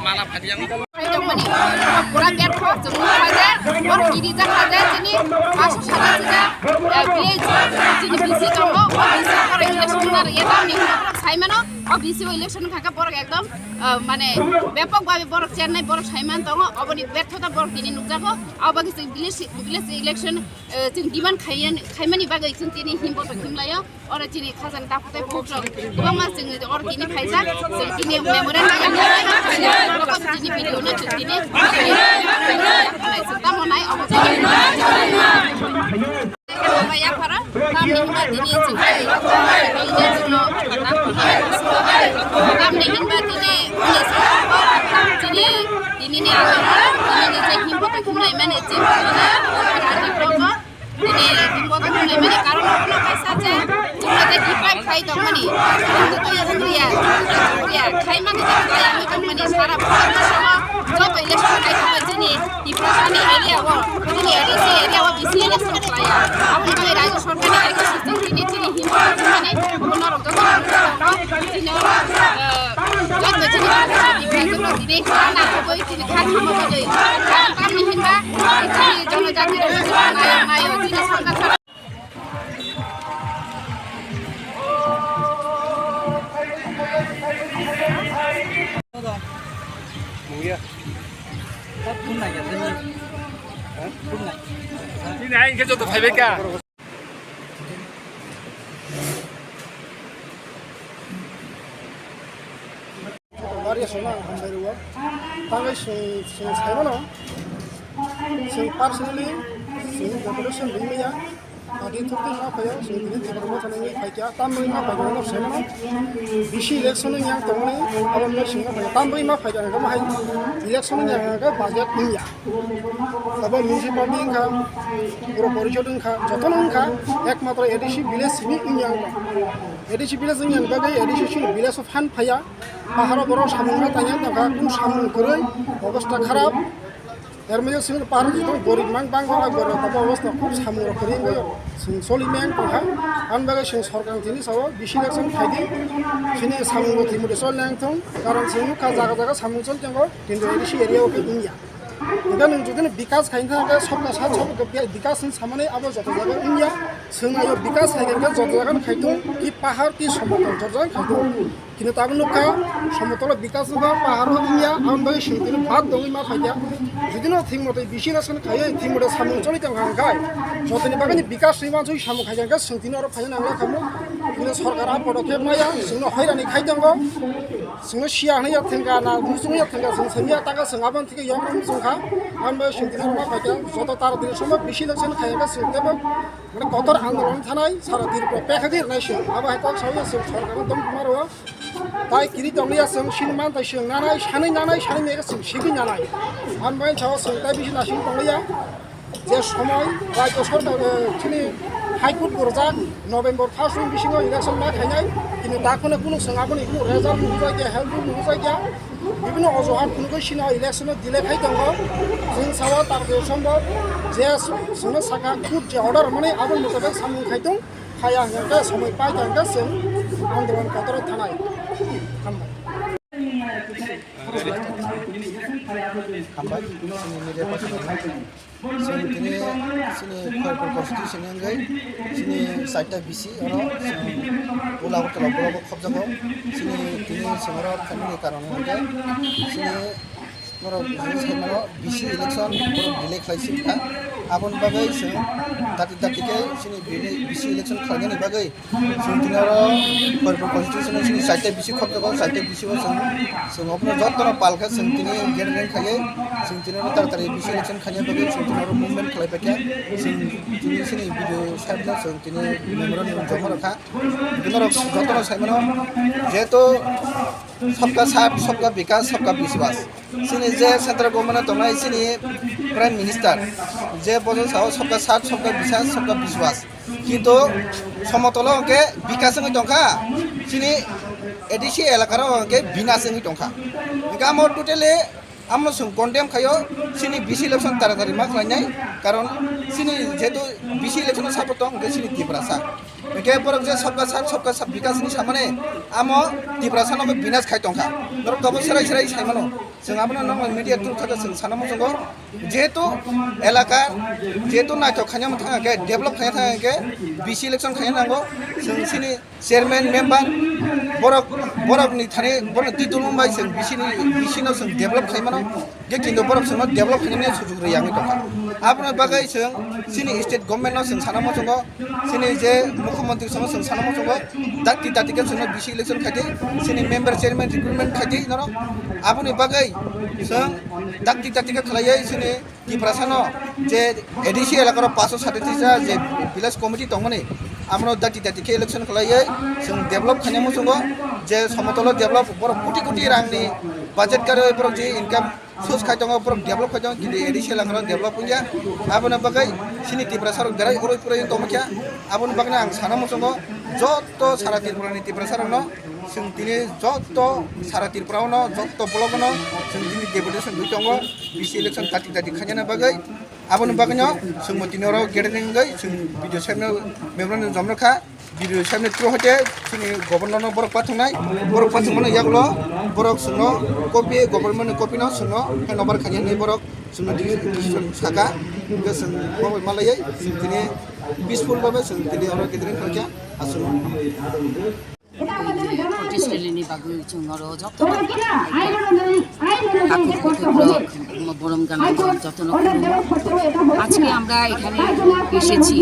Mana hadiah pura biarko jemu aja or kiri jak aja jini masuk sana aja village jini bisi kamu bisi or election na ya tam ni orang saimano or bisi election khaka borok ekdom mane ব্যাপক ভাবে borok Chennai borok saiman tongo oboni ব্যর্থতা borok tini nukjago abagi sing village election jing demand khaimani bagai jing tini himbo to himlayo or jini khazan tapatai photo gobang ma jing or tini khaisa jing tini memorandum jini video na tini Estamos ahí, vamos a ver. Ya para, kami himba dini cintai, ini juno, kami himba dini punya sini, dini ni agama, dini ni himba tu kumai mana cinta, ada promo, dini himba tu kumai mana karena apa saja, cuma jadi pipe kai tu mani, itu ya sendiri ya, kai mana kita yang itu mani sarap, semua. Job election kai tu jini di perusahaan area wah, jini area wah bisi election kaya. Aku ni kalau raja sorban ni aku sistem ini jini himba jini benar betul jini job jini di perusahaan jini kerana aku jini khas himba boleh. Kami himba jini jono jati nayo jini sorban. Ini anh cái cho tôi phải biết cả. Mari semua hamil luar. Tapi saya mana? Saya personally, saya population begini ya. Adi tu tu apa ya? Saya ini tidak mahu tanam ini kaya. Tambah lima bagian saya mana? Bisi election yang tahun ini, awam ni semua kaya. Tambah lima bagian kamu hai. Election yang agak budget ni ya. Sebab municipality ingkah, pura परिषद ingkah, jodoh ingkah, ekmatra edisi village ini yang edisi village yang bagai edisi sini village of Han Paya, pahara borong samungnya tanya tentang kum samung keroi, অবস্থা খারাপ এর মধ্যে single পাহাড় যেটা গরিব মান বাংলা গরিব তবে অবস্থা খুব সামুর করি সিং সলি ম্যাং পড়া আনবাগে সিং সরকার তিনি সব বিশি ইলেকশন খাইদি সিনি সামুর থিমুদে চল নাংথং কারণ সিং কা জায়গা জায়গা সামুর চল তেঙ্গো কিন্তু এডিসি এরিয়াও ইন্ডিয়া এখানে যদি বিকাশ খাইন থাকে সব না সাত সব বিকাশ সামনে আবার যত জায়গা ইন্ডিয়া সিং আয়ো বিকাশ খাইন যত জায়গা খাইতো কি পাহাড় কি সমতল যত জায়গা খাইতো কিন্তু তাবো নুকা সমতল বিকাশ বা পাহাড় ইন্ডিয়া আনবাগে সিং তিনি ভাত দই মা খাইয়া যদি না ঠিক মতো বিশি ইলেকশন খাইয়ে ঠিক মতো সামুর চলি তেঙ্গা গায় যতনি বাগানি বিকাশ নিবা যদি সামু খাইয়া গা সিং তিনি আরো ফাইন নাংলা খামু কিন্তু সরকারা পদক্ষেপ নায়া সিং হয়রানি খাইতেঙ্গো সিং সিয়া হইয়া থেঙ্গা না মুসুমিয়া থেঙ্গা সিং সেমিয়া টাকা সিং আবান থেকে ইয়ং মুসুখা আমরা সিং তিনি মা খাইয়া যত তাড়াতাড়ি সময় বিশি ইলেকশন খাইয়া গা সিং দেব মানে কতর আন্দোলন থানাই সারা দিন পেখাদির নাই সিং আবার হয়তো সবাই সিং সরকার দম মারো তাই কিরি দমলিয়া সিং সিনমান তাই সিং নানাই সানি মেগা সিং সিগি নানাই আনবাই ছাও সিং তাই বিশি নাসিং দমলিয়া যে সময় রাজ্য সরকার তিনি হাইকোর্ট গরজাক নভেম্বর ফার্স্ট উইক বিশিং ইলেকশন না খাইনাই কিন্তু তাখনে কোনো সোঙাবনি কোনো রেজাল্ট নুজাই গিয়া হেল্প নুজাই গিয়া বিভিন্ন অজুহাত কোনো সিনা ইলেকশনে দিলে খাই দङ जों सावा तारबो सम्भव जे जोंनो साखा कुट जे अर्डार माने आबुं मुताबिक सामु खायदों खाया हंगा समय पाइ हंगा जों आन्दोलन कतर थानाय हामबाय हामबाय जोंनि मिडिया पार्सनफोरनो जों दिनै जोंनि खयरपुर कनस्टिटिउसन अंगै जोंनि साइटा बिसि आरो उलागतला बराबो खबजागौ जोंनि दिनै समरा खामानि कारन अंगै जोंनि मरो जोंनो बिसि इलेक्शन बराब डिले खालायसिखा आबन बागै जों दाति दातिके जोंनि बिसि इलेक्शन खालायनायनि बागै जों दिनै खयरपुर कनस्टिटिउसन जोंनि साइटा बिसि खबजागौ साइटा बिसिबो जों अपनो जतन पालखा जों दिनै गेररें खायो जों दिनै तारतारि बिसि इलेक्शन खालायनाय बागै जों दिनै मुभमेन्ट खालायबाय जों दिनै जोंनि भिडिअ साइडना जों दिनै मेमोरेन्डाम जमा रखा दिनै जतन साइमनो जेहेतु सबका साथ सबका विकास सबका विश्वास जोंनि जे सेन्ट्रेल गभर्नमेन्ट दङ जोंनि प्राइम मिनिस्टार जे बजन साव सबका साथ सबका विकास सबका विश्वास किन्तु समतल अंके विकास दंखा जोंनि एडिसि एलाकार अंके विनाश दंखा ओंखा आम टोटेलि आम कन्डेम खायो जोंनि बिसि इलेक्शन तारातारि मा खालायनाय कारण जोंनि जेहेतु बिसि इलेक्शन सापर्ट दं ओंखाय जोंनि तिब्रासा ओंखाय बरक जे सबका साथ विकासनि सामाने आम तिब्रासा नंगौ विनाश खाय दंखा नर गाबो सराय सराय साइमानो जों आबनो नंगौ मिडिया थ्रु थाखा जों सानामो जोंगो जेहेतु एलाका जेहेतु नायथो खायनाम थाङाके डेभलप खायना थाङाके बिसि इलेक्शन खायना नांगौ जों जोंनि चेयारमेन मेम्बार बरकनि थाने बर तितुलुमबाय जों बिसिनो जों डेभलप खायमानो जे किन्तु बरक जों डेभलप खायनायनि सुजुग रैयाङै दंखा आबनो बागै जों जोंनि स्टेट गभर्नमेन्टआव जों सानामो जोंगो जोंनि जे मुख्यमंत्री जों सानामो जोंगो दाति जों बिसि इलेक्शन खायदि जोंनि मेम्बार चेयारमेन रिक्रुटमेन्ट खायदि नरो आबनि बागै जों दाति खालायो जोंनि तिब्रासानो जे एडिसि एलाकार 537 जे भिलेज कमिटि दंमोन आमनो दाति के इलेक्शन खालायो जों डेभलप खायनामो जोंगो जे समतल डेभलप बर कोटि रांनि बाजेट कारो बर जे इनकाम सोर्स खाय दङ बर डेभलप खाय दङ किन्तु एडिसि एलाकार डेभलप गैया आबनो बागै जोंनि तिब्रासार बेराय उरैपुरै दंमोनखा आबनो बागै आं सानामो जोंगो जत सारा त्रिपुरानि तिब्रासारनो जों दिनै जत सारा त्रिपुरावनो जत ब्लकनो जों दिनै डेपुटेसन गै दङ बिसि इलेक्शन दाति खायनायनि बागै आबनो बागैनो जों दिनैरो गेदेरेंगै जों भिडिअ साइबनो मेमोरेन्डाम जमरखा भिडिअ साइबनो थ्रु हते जोंनि गभर्नरनो बरक पाथुंनो यागलो बरक सुनो कपि गभर्नमेन्ट कपिनो सुनो हेनोभार खायनायनि बरक जोंनो डिसिसन साका गोसों मालायै जों दिनै पिसफुल भाबे जों दिनै आरो गेदेरें खायखा आसुनो protest rally bagus cungaro joto বরম গানা যত্ন আজকে আমরা এখানে এসেছি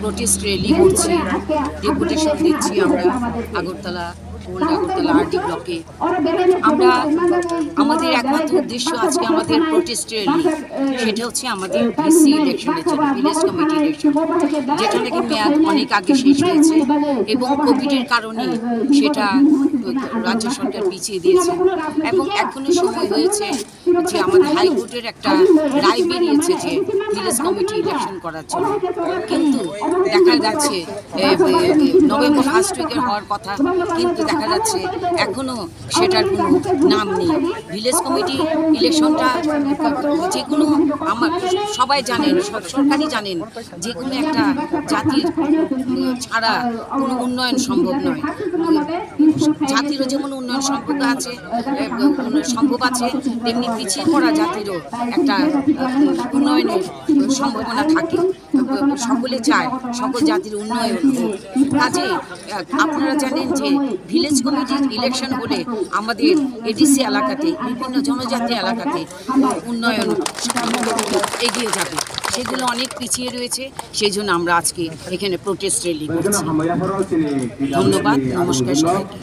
প্রোটেস্ট র্যালি করছি ডেপুটেশন দিচ্ছি আমরা আগরতলা ওল্ড আগরতলা আরডি ব্লকে আমরা আমাদের একমাত্র উদ্দেশ্য আজকে আমাদের প্রোটেস্ট র্যালি সেটা হচ্ছে আমাদের ভিসি ইলেকশনের জন্য ভিলেজ কমিটি ইলেকশন যেটা নাকি মেয়াদ অনেক আগে শেষ হয়েছে এবং কোভিডের কারণে সেটা রাজ্য সরকার পিছিয়ে দিয়েছে এবং এখনো সময় হয়েছে যে আমাদের হাইকোর্টের একটা রায় বেরিয়েছে যে ভিলেজ কমিটি ইলেকশন করার জন্য কিন্তু দেখা যাচ্ছে নভেম্বর ফার্স্ট উইকের হওয়ার কথা কিন্তু দেখা যাচ্ছে এখনও সেটার কোনো নাম নেই ভিলেজ কমিটি ইলেকশনটা যে কোনো আমার সবাই জানেন সরকারই জানেন যে কোনো একটা জাতির ছাড়া কোনো উন্নয়ন সম্ভব নয় জাতিরও যেমন উন্নয়ন সম্ভব আছে তেমনি পিছিয়ে পড়া জাতিরও একটা উন্নয়নের সম্ভাবনা থাকে সকলে চায় সকল জাতির উন্নয়ন হোক কাজে আপনারা জানেন যে ভিলেজ কমিটির ইলেকশন হলে আমাদের এডিসি এলাকাতে বিভিন্ন জনজাতি এলাকাতে উন্নয়ন এগিয়ে যাবে সেগুলো অনেক পিছিয়ে রয়েছে সেই জন্য আমরা আজকে এখানে প্রোটেস্ট র্যালি করছি ধন্যবাদ নমস্কার সবাইকে